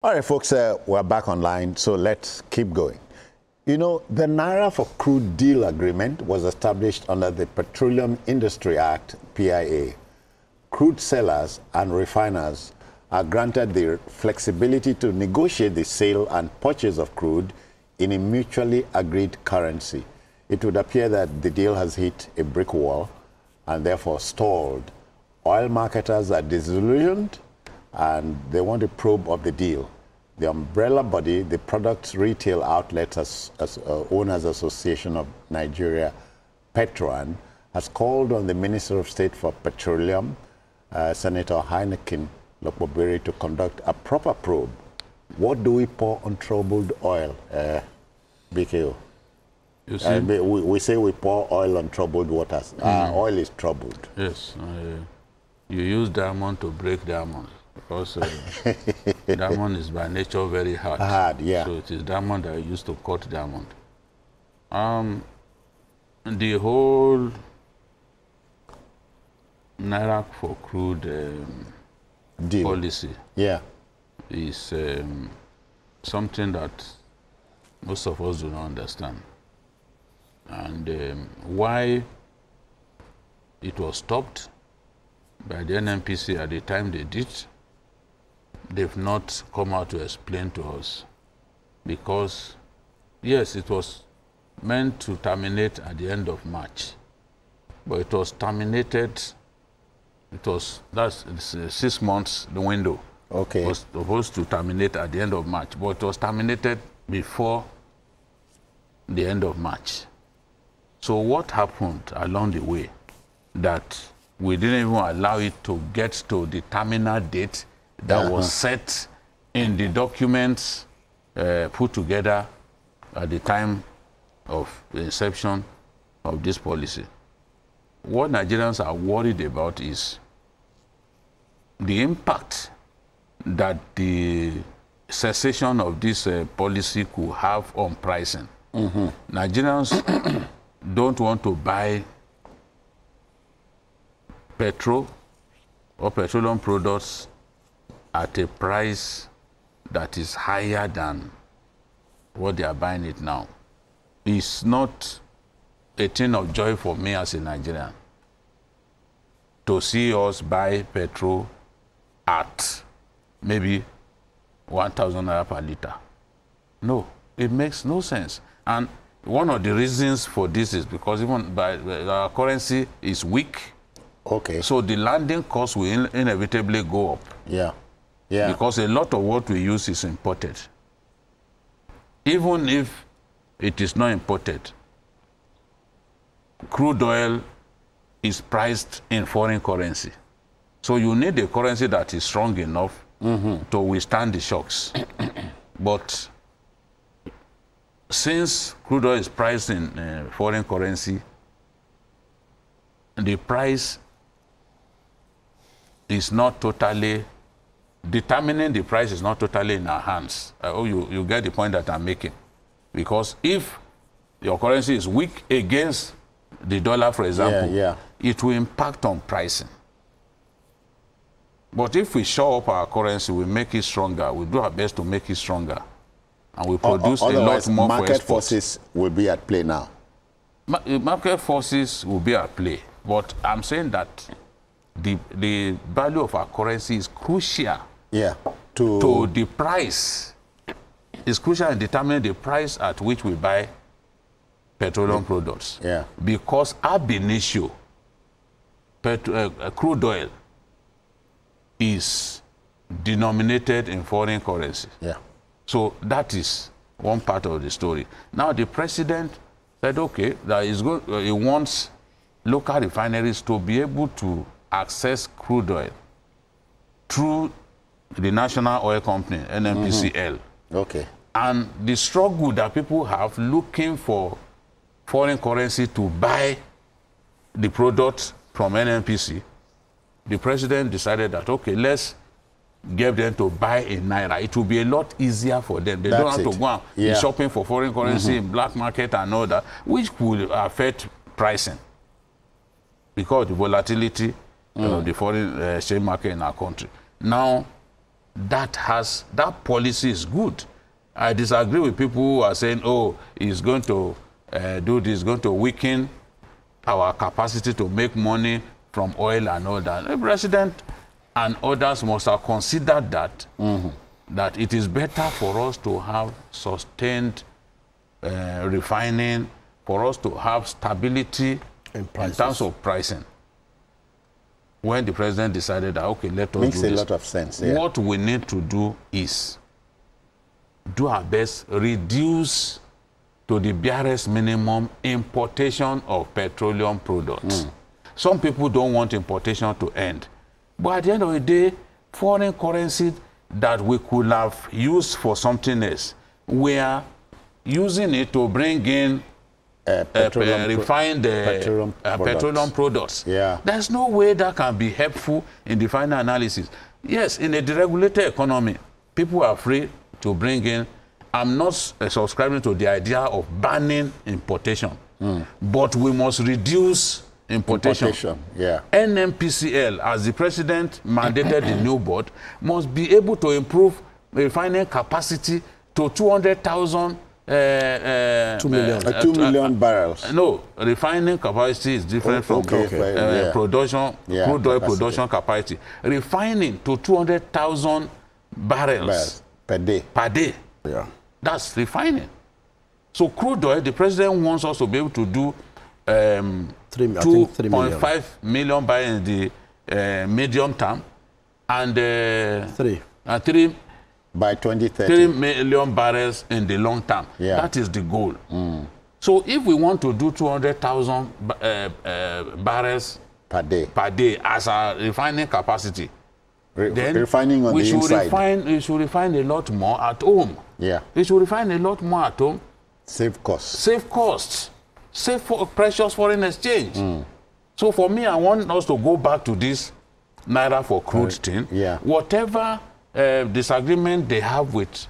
All right, folks, we're back online, so let's keep going. You know, the naira-for-crude deal agreement was established under the Petroleum Industry Act, PIA. Crude sellers and refiners are granted the flexibility to negotiate the sale and purchase of crude in a mutually agreed currency. It would appear that the deal has hit a brick wall and therefore stalled. Oil marketers are disillusioned and they want a probe of the deal. The umbrella body, the Products Retail Outlets Owners Association of Nigeria, PETROAN, has called on the Minister of State for Petroleum, Senator Heineken Lokpobiri, to conduct a proper probe. What do we pour on troubled oil, BKO? You see? We say we pour oil on troubled waters. Oil is troubled. Yes. You use diamond to break diamond. Because diamond is by nature very hard. Hard, yeah. So it is diamond that I used to cut diamond. The whole naira-for-crude policy, yeah, is something that most of us do not understand. And why it was stopped by the NNPC at the time they did, they've not come out to explain to us. Because, yes, it was meant to terminate at the end of March, but it was terminated, that's 6 months, the window. Okay. It was supposed to terminate at the end of March, but it was terminated before the end of March. So what happened along the way that we didn't even allow it to get to the terminal date that was set in the documents put together at the time of the inception of this policy? What Nigerians are worried about is the impact that the cessation of this policy could have on pricing. Nigerians don't want to buy petrol or petroleum products at a price that is higher than what they are buying it now. It's not a thing of joy for me as a Nigerian to see us buy petrol at maybe 1,000 naira per liter. No, it makes no sense. And one of the reasons for this is because even our currency is weak. Okay. So the landing cost will inevitably go up. Yeah. Yeah. Because a lot of what we use is imported. Even if it is not imported, crude oil is priced in foreign currency. So you need a currency that is strong enough to withstand the shocks. But since crude oil is priced in foreign currency, the price is not totally, determining the price is not totally in our hands. You get the point that I'm making. Because if your currency is weak against the dollar, for example, it will impact on pricing. But if we shore up our currency, we make it stronger, we do our best to make it stronger, and we produce a lot more for market forces will be at play now. Market forces will be at play. But I'm saying that the value of our currency is crucial to the price. It's crucial in determining the price at which we buy petroleum products. Yeah. Because ab initio, crude oil is denominated in foreign currency. Yeah. So that is one part of the story. Now the president said, okay, that is good. He wants local refineries to be able to access crude oil through the National Oil Company, NNPCL. Okay. And the struggle that people have looking for foreign currency to buy the product from NNPC, the president decided that, okay, let's get them to buy in naira. It will be a lot easier for them. They don't have to go and be shopping for foreign currency in black market and all that, which will affect pricing because of the volatility of the foreign exchange market in our country. Now, that policy is good. I disagree with people who are saying, oh, he's going to do this, going to weaken our capacity to make money from oil and all that. The president and others must have considered that, that it is better for us to have sustained refining, for us to have stability in terms of pricing. When the president decided that, okay, let us do this. Makes a lot of sense, yeah. What we need to do is do our best, reduce to the barest minimum importation of petroleum products. Some people don't want importation to end. But at the end of the day, foreign currency that we could have used for something else, we are using it to bring in refined petroleum products. Yeah. There's no way that can be helpful in the final analysis. Yes, in a deregulated economy, people are free to bring in. I'm not subscribing to the idea of banning importation, but we must reduce importation. Yeah. NMPCL, as the president mandated the new board, must be able to improve refining capacity to 200,000 2 million barrels. No, refining capacity is different from production, crude oil production capacity. Refining to 200,000 barrels per day. Yeah. That's refining. So crude oil, the president wants us to be able to do 2.5 million barrels in the medium term and 3 by 2030. 3 million barrels in the long term. Yeah. That is the goal. So if we want to do 200,000 barrels per day as our refining capacity, then refining on the inside. We should refine a lot more at home. Yeah. We should refine a lot more at home. Save costs. Save costs. Save for precious foreign exchange. So for me, I want us to go back to this naira-for-crude thing. Yeah. Whatever disagreement they have with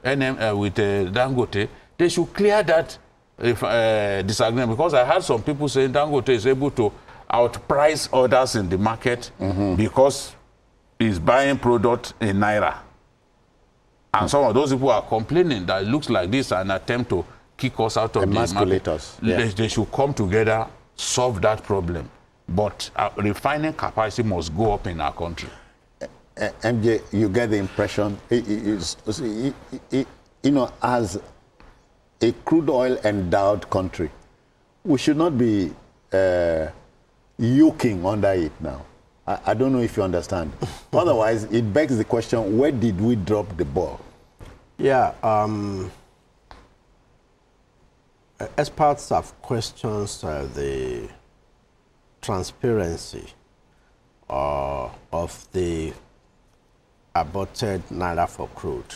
Dangote, they should clear that disagreement, because I heard some people saying Dangote is able to outprice others in the market because he's buying product in naira. And some of those people are complaining that it looks like this an attempt to kick us out of the market. Yeah. They should come together, solve that problem. But refining capacity must go up in our country. MJ, you get the impression, you know, as a crude oil endowed country, we should not be yoking under it now. I don't know if you understand. Otherwise, it begs the question, where did we drop the ball? Yeah, experts have questioned the transparency of the aborted naira-for-crude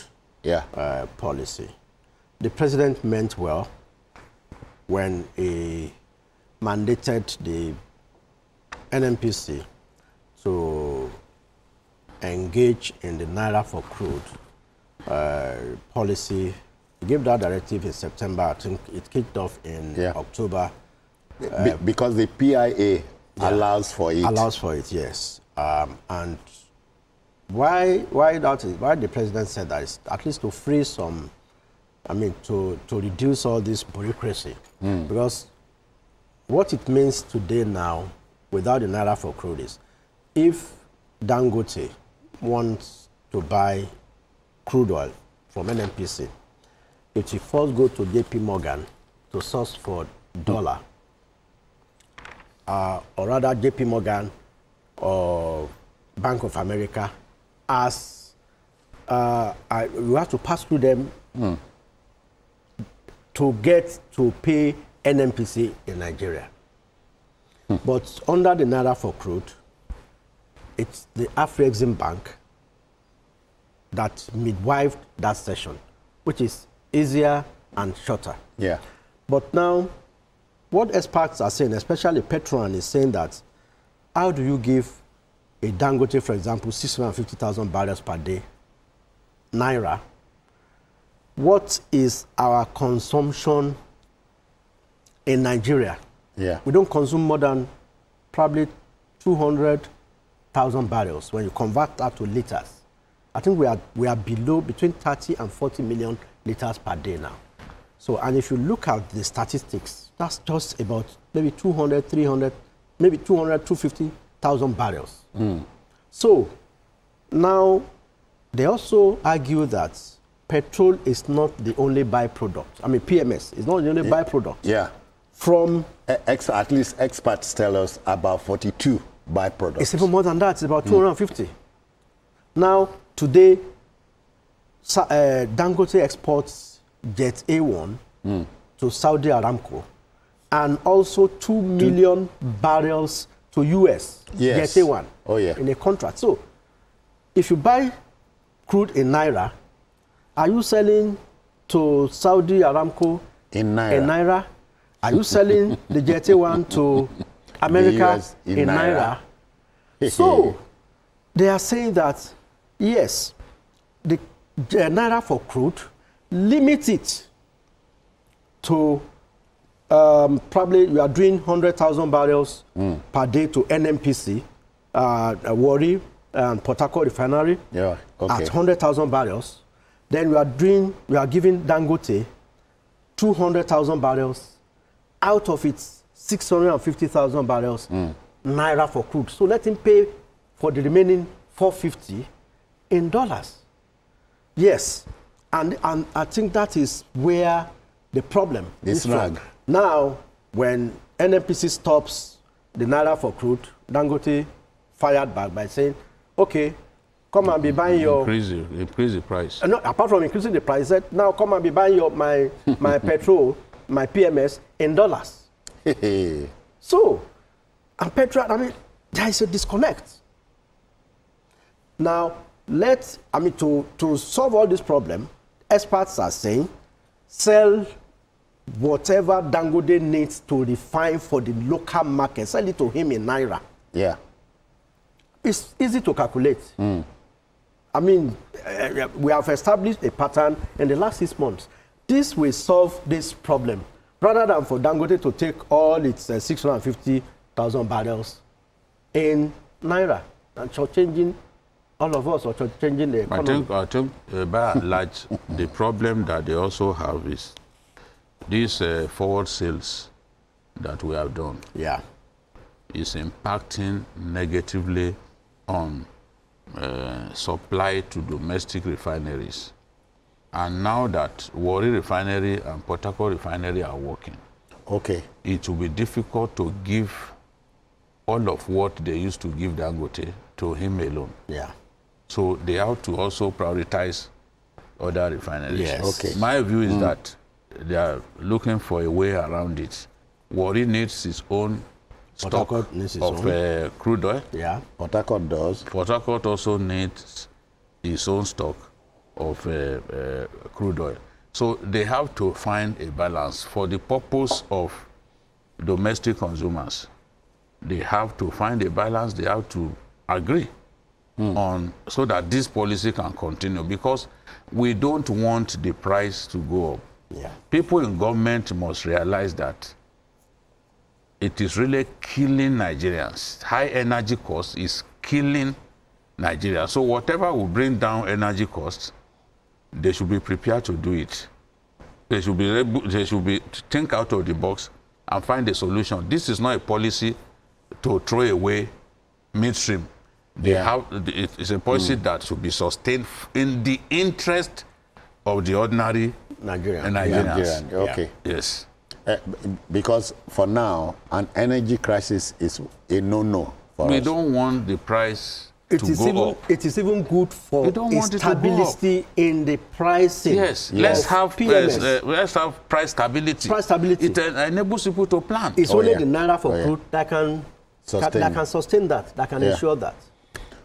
policy. The president meant well when he mandated the NNPC to engage in the naira-for-crude policy. He gave that directive in September. I think it kicked off in October. Because the PIA allows for it. Allows for it, yes. And why the president said that is at least to free some, to reduce all this bureaucracy. Because what it means today now, without the naira-for-crude, is if Dangote wants to buy crude oil from NNPC, it will first go to JP Morgan to source for dollar, or rather JP Morgan or Bank of America, as we have to pass through them to get to pay NNPC in Nigeria. But under the naira-for-crude, it's the Afrexim Bank that midwifed that session, which is easier and shorter. Yeah. But now, what experts are saying, especially PETROAN, is saying that how do you give a Dangote, for example, 650,000 barrels per day, naira? What is our consumption in Nigeria? Yeah. We don't consume more than probably 200,000 barrels when you convert that to liters. I think we are below between 30 and 40 million liters per day now. So, and if you look at the statistics, that's just about maybe 200, 300, maybe 200, 250,000 barrels. So, now they also argue that petrol is not the only byproduct. I mean, PMS is not the only byproduct. Yeah. From at least experts tell us about 42 byproducts. It's even more than that. It's about 250. Now, today, Dangote exports Jet A1 to Saudi Aramco, and also 2 million barrels to US Yes. Jet A1 Oh, yeah. in a contract. So, if you buy crude in naira, are you selling to Saudi Aramco In naira. Are you selling the Jet A1 to America US in naira? So, they are saying that, yes, the naira for crude, limit it to probably you are doing 100,000 barrels per day to NMPC, Warri and Port Harcourt refinery Yeah, okay. at 100,000 barrels. Then we are giving Dangote 200,000 barrels out of its 650,000 barrels naira for crude. So let him pay for the remaining 450 in dollars. Yes, and I think that is where the problem is from. Now, when NNPC stops the naira for crude, Dangote fired back by saying, okay, come and be buying your... Increase the price. No, apart from increasing the price, said, now come and be buying my petrol, my PMS in dollars. So, and petrol, I mean, there is a disconnect. Now, to solve all this problem, experts are saying, sell whatever Dangote needs to refine for the local market, sell it to him in naira. Yeah. It's easy to calculate. I mean, we have established a pattern in the last 6 months. This will solve this problem, rather than for Dangote to take all its 650,000 barrels in naira and changing all of us, or changing the economy. I think by and large, the problem that they also have is these forward sales that we have done. Yeah. Is impacting negatively on supply to domestic refineries. And now that Warri Refinery and Port Harcourt Refinery are working, okay, it will be difficult to give all of what they used to give Dangote to him alone. Yeah. So they have to also prioritize other refineries. Yes. Okay. My view is that they are looking for a way around it. Warri needs his own stock of crude oil. Yeah. Port Harcourt does. Port Harcourt also needs his own stock of crude oil. So they have to find a balance for the purpose of domestic consumers. They have to find a balance. They have to agree on, so that this policy can continue, because we don't want the price to go up. Yeah. People in government must realize that it is really killing Nigerians. High energy cost is killing Nigeria. So whatever will bring down energy costs, they should be prepared to do it. They should be think out of the box and find a solution. This is not a policy to throw away midstream. It's a policy that should be sustained in the interest of the ordinary Nigerians. Yeah. Okay. Yes. Because for now, an energy crisis is a no-no for us. We don't want the price to go up. It is even good for stability in the pricing. Yes. Let's have price stability. Price stability. It enables people to plan. It's only the naira for crude that can sustain that, that can ensure that.